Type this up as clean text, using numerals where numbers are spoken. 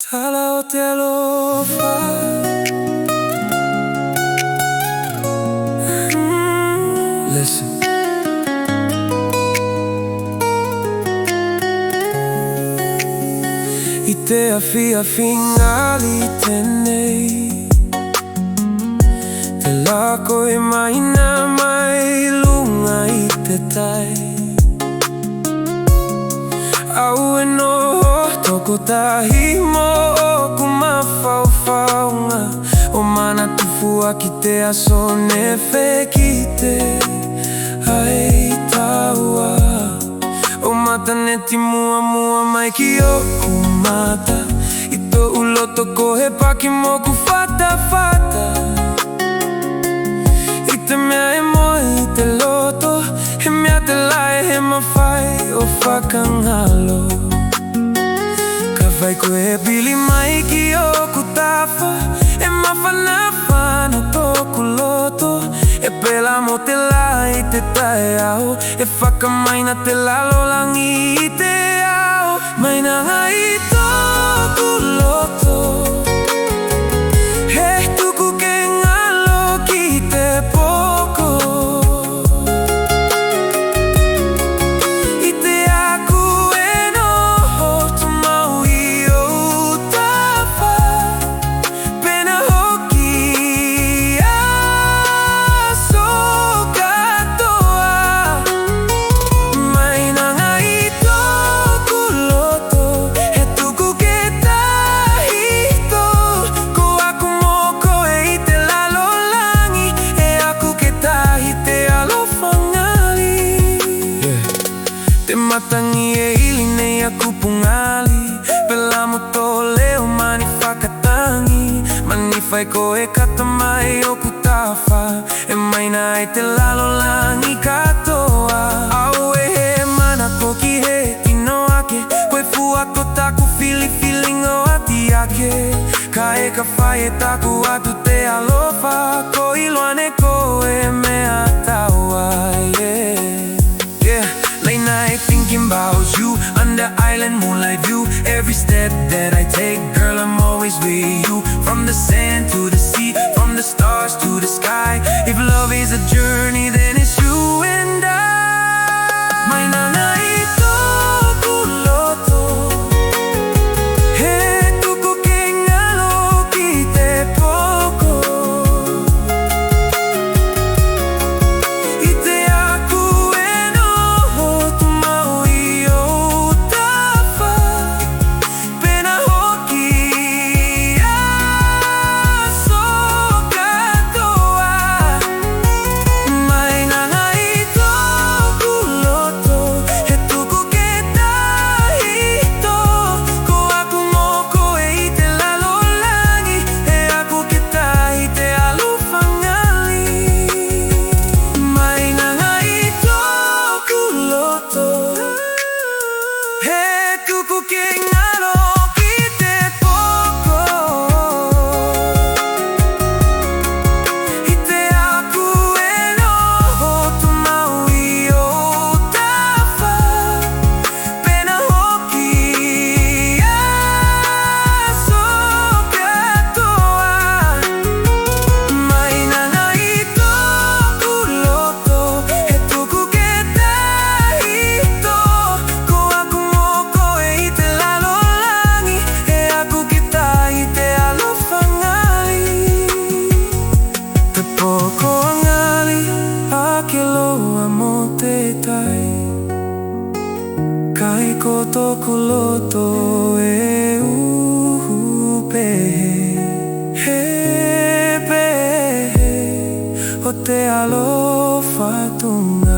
Tala o te alofa. Listen. I te awhiawhingali tenei, te lako e maina mai lunga i te tai. Au e noho toko tahi mo oku mawhauwhaunga, o mana tufua ki te aso ne wheki te ai taua. O mata neti mua mua mai ki oku mata, i tō uloto ko he paki moku whata whata. I te mea e moe i te loto, he mea te lae he mawhai o whakangalo. Ka whai koe e pili mai ki oku tawha, e mawhana whana tōku loto, e pela mo te la i te tae au, e whakamaina te lalolangi i te ao. Maina i tōku loto, he tuku ke ngalo ki te poko. I te aku e noho tu mau i o tawha, pena hoki aso katoa. Maina i tōku loto, he tuku ke tahito, ko aku moko e i te lalolangi, e aku ke tahi te alofangali. Te matangi e ili nei aku pungali, pela mo tō leo mani whakatangi. Mani whai ko e kata mai oku tawha, e maina i te lalolangi katoa. Au e he mana ko ki he tino ake, koe fua ko taku fili filingo ati ake. Ka e ka whai e taku atu te alofa, ko iloane ko e mea taua, yeah. Late night thinking about you, under island moonlight view. Every step that I take, girl, I'm always with you. From the sand to the sea, from the stars to the sky. If love is a journey, then it's you and I. Maina i tōku loto, he tuku ke ngalo ki te poko. I te aku e noho tu mau i o tawha, pena hoki aso katoa. Maina i tōku loto, he tuku ke tahito, ko aku moko e i te lalolangi, e aku ke tahi te alofangali. Maina i tōku loto, he tuku ke ngalo ki te poko. I te aku e noho tu mau i o tawha, pena hoki aso katoa. Maina i tōku loto, he tuku ke tahito, ko aku moko e i te lalolangi, e aku ke tahi te alofangali. Te poko angali, a ke loa mo te tai. Kai ko tōku loto e uhu pehe, he pehe, o te alofa tunga.